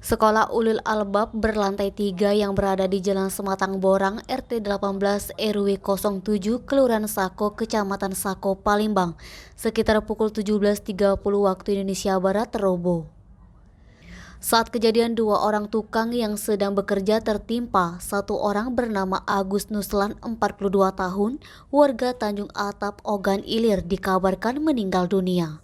Sekolah Ulul Albab berlantai 3 yang berada di Jalan Sematang Borang, RT 18 RW 07, Kelurahan Sako, Kecamatan Sako, Palembang, sekitar pukul 17.30 waktu Indonesia Barat roboh. Saat kejadian, 2 orang tukang yang sedang bekerja tertimpa. Satu orang bernama Agus Nuslan, 42 tahun, warga Tanjung Atap, Ogan Ilir, dikabarkan meninggal dunia.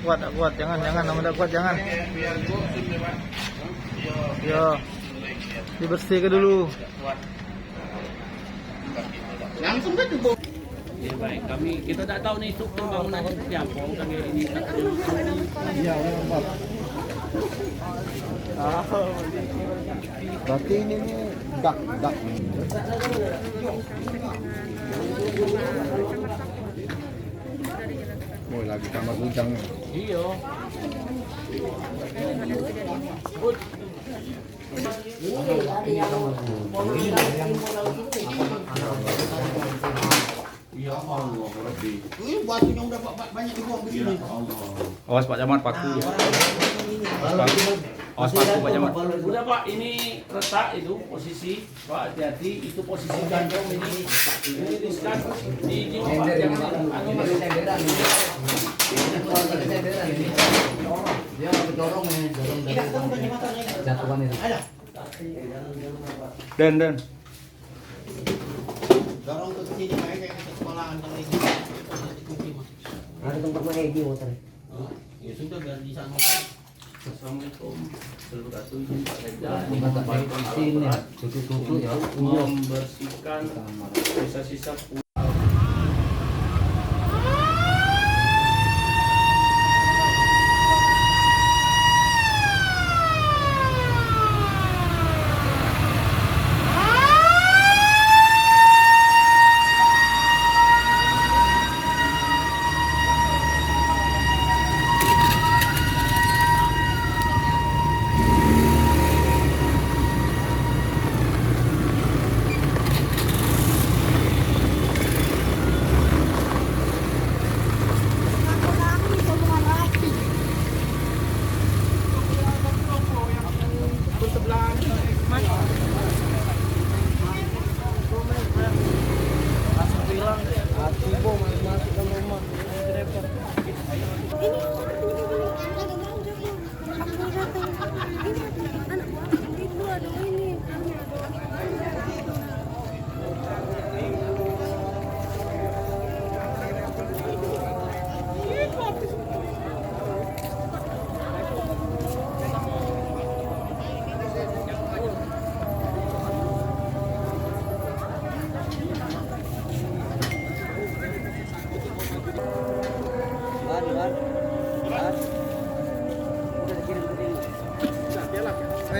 Tak kuat, jangan, nama tak kuat, jangan. Yo, dibersihkan dulu. Langsung kan tuh. Ya baik, kita tak tahu nih struktur bangunan seperti apa. Kami ini tak Iya, Pak. Berarti ini dak. Oh, lagi kamar gunjang. Iya. Ya Allah, Rabbi. Ini batunya udah banyak dibuang ke sini. Awas Pak Camat, paku ya. Awas paku Pak Camat. Udah Pak, ini retak itu posisi. Pak hati-hati, itu posisi gandong ini. Ini riskan. Di Pak jangan Dia dorong dari jatuhan itu. Dan. Dorong ke sini kayak ke sekolahan yang ini. Ada tempat main di motor. Ya sudah ganti sana. Assalamualaikum warahmatullahi wabarakatuh. Tempat di sini tutup ya. Membersihkan sisa-sisa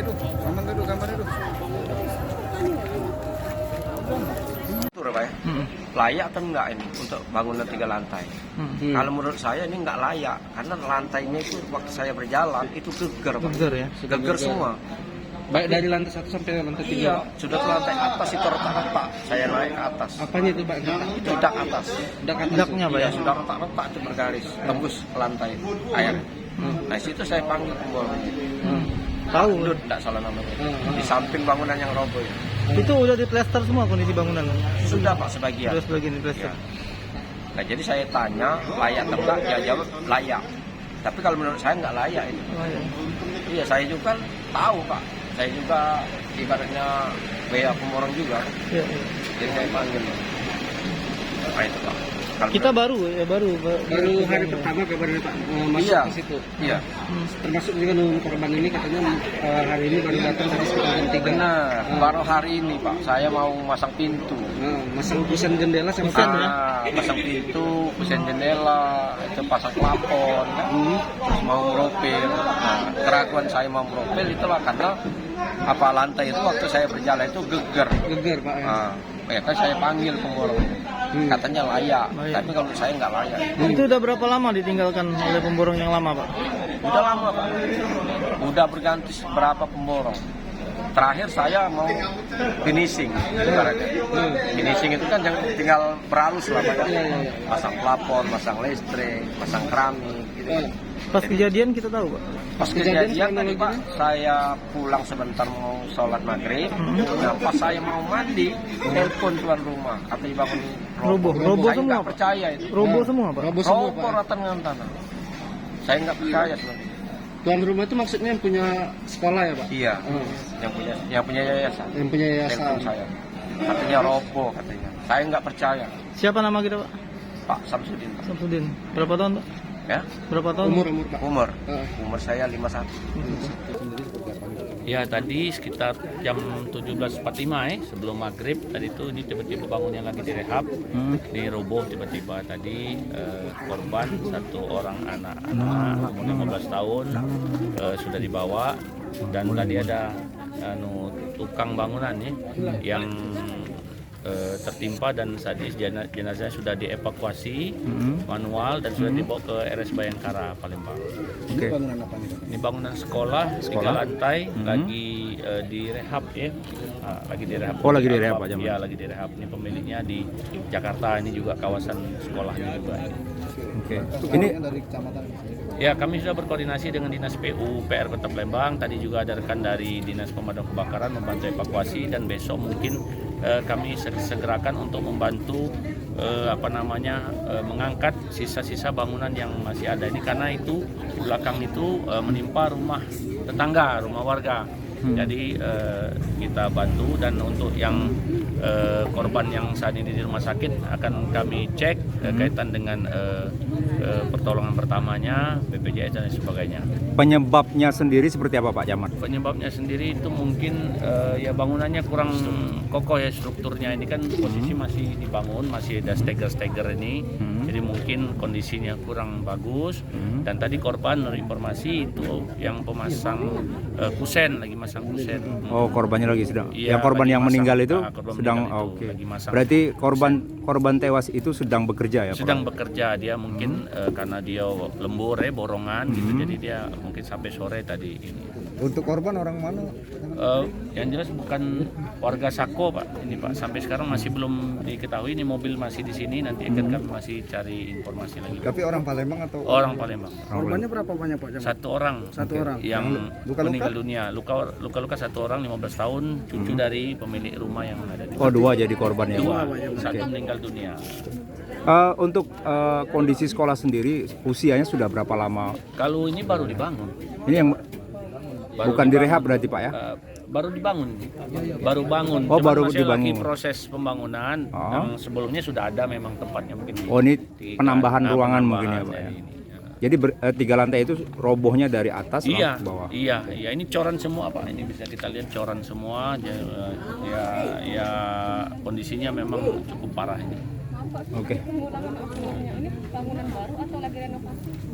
Itu, gambar itu. Pak ya? Layak atau enggak ini untuk bangunan 3 lantai? Kalau menurut saya ini enggak layak karena lantainya itu waktu saya berjalan itu geger, Pak. Geger ya. Geger semua. Baik dari lantai 1 sampai lantai 3. Iya, sudah ke lantai atas itu retak-retak. Saya naik ke atas. Apanya itu Pak? Itu dak atas. Daknya Pak Ya, ya. sudah retak-retak itu bergaris tembus ke lantai air. Nah, situ saya panggil pemborong. Tahu. Lut, tidak salah namanya. Di samping bangunan yang roboh ya. Itu udah diplester semua kondisi bangunan. Sudah Pak sebagian. Sudah sebagian diplester. Ya. Nah, jadi saya tanya layak atau enggak, dia jawab layak. Tapi kalau menurut saya enggak layak itu. Oh, ya. Iya, saya juga tahu Pak. Saya juga ibaratnya bea pemborong juga. Ya. Jadi saya panggil. Nah, itu Pak. Kalau Kita baru Baru hari pertama kabarnya Pak masuk Iya. ke situ. Iya. Termasuk juga korban ini katanya hari ini baru datang dari sekitar jam 3. Benar, baru hari ini Pak, saya mau masang pintu. Masang kusen jendela sama Pasang pintu, kusen jendela, itu pasang plafon, kan? Terus mau meropel. Nah, keraguan saya mau meropel itulah karena lantai itu waktu saya berjalan itu geger. Geger Pak ya. Ya kan saya panggil pemborong. Katanya layak, tapi kalau saya nggak layak. Itu udah berapa lama ditinggalkan oleh pemborong yang lama, Pak? Udah lama Pak. Udah berganti berapa pemborong. Terakhir saya mau finishing, ibaratnya. Finishing itu kan tinggal berhalus lah Pak. Pasang plafon, pasang listrik, pasang keramik gitu. Pas kejadian kita tahu, Pak. Pas kejadian tadi Pak, saya pulang sebentar mau sholat maghrib. Nah, pas saya mau mandi, telepon tuan rumah, katanya bangun Roboh Saya semua, nggak Pak. percaya itu. Roboh semua, Pak. Roboh rata dengan tanah. Saya nggak percaya sebenarnya. Tuan rumah itu maksudnya yang punya sekolah ya Pak? Iya, yang punya yayasan. Yang punya yayasan. Telepon saya, katanya roboh katanya. Saya nggak percaya. Siapa nama kita, Pak? Pak Samsudin. Pak. Samsudin. Berapa tahun, Pak? Ya, Berapa tahun? Umur Pak. umur saya 51. Ya tadi sekitar jam 17.45 sebelum maghrib tadi itu ini tiba-tiba bangunnya lagi direhab, diroboh tiba-tiba tadi korban satu orang anak-anak umur 15 tahun sudah dibawa dan tadi ada tukang bangunan ya, yang tertimpa dan saat ini jenazahnya sudah dievakuasi manual dan sudah dibawa ke RS Bayangkara Palembang. Ini bangunan sekolah 3 lantai lagi direhab ya. Lagi direhab. Oh, lagi direhab Pak Jamal. Iya, lagi direhab. Ini pemiliknya di Jakarta, ini juga kawasan sekolahnya juga. Oke. Ini Ya, kami sudah berkoordinasi dengan Dinas PUPR Kota Palembang. Tadi juga ada rekan dari Dinas Pemadam Kebakaran membantu evakuasi dan besok mungkin kami segerakan untuk membantu mengangkat sisa-sisa bangunan yang masih ada ini karena itu di belakang itu menimpa rumah tetangga, rumah warga. Jadi kita bantu dan untuk yang korban yang saat ini di rumah sakit akan kami cek kaitan dengan pertolongan pertamanya, BPJS dan sebagainya. penyebabnya sendiri seperti apa Pak Jamal? Penyebabnya sendiri itu mungkin ya bangunannya kurang kokoh ya strukturnya. Ini kan posisi masih dibangun, masih ada steger-steger ini. Jadi mungkin kondisinya kurang bagus. Dan tadi korban menurut informasi itu yang pemasang kusen, lagi masang kusen. Oh, korbannya lagi sedang. Iya, yang korban lagi yang masang. meninggal itu Korban sedang meninggal itu oke. lagi masang. Berarti korban tewas itu sedang bekerja ya? Sedang bekerja dia mungkin karena dia lembur borongan gitu, jadi dia mungkin sampai sore tadi ini. Untuk korban orang mana? Yang jelas bukan warga Sako Pak, ini Pak sampai sekarang masih belum diketahui. Ini mobil masih di sini, nanti akan kami masih cari informasi lagi. Tapi orang Palembang atau? Orang Palembang. Korbannya berapa banyak Pak Jamal? Satu orang. Satu orang. Yang Luka-luka? meninggal dunia. Luka-luka satu orang 15 tahun, cucu dari pemilik rumah yang ada di Oh, dua jadi korbannya. dua. Pak. Satu meninggal dunia. Untuk kondisi sekolah sendiri usianya sudah berapa lama? Kalau ini baru dibangun. Ini yang Baru bukan dibangun. direhab berarti Pak ya? Baru dibangun, baru bangun. Oh, Cuman baru masih lagi dibangun. proses pembangunan. Yang sebelumnya sudah ada memang tempatnya mungkin. Oh, ini penambahan ruangan mungkin ya Pak ya? ini. Jadi 3 lantai itu robohnya dari atas Iya, ke bawah. iya. Ini coran semua Pak. Ini bisa kita lihat coran semua. Ya kondisinya memang cukup parah ini. Oke.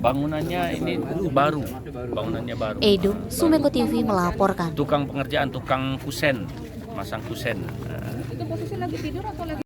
Bangunannya ini baru, bangunannya baru. Edo, Sumeko TV melaporkan. Tukang pengerjaan, tukang kusen, masang kusen. Itu posisi lagi tidur atau lagi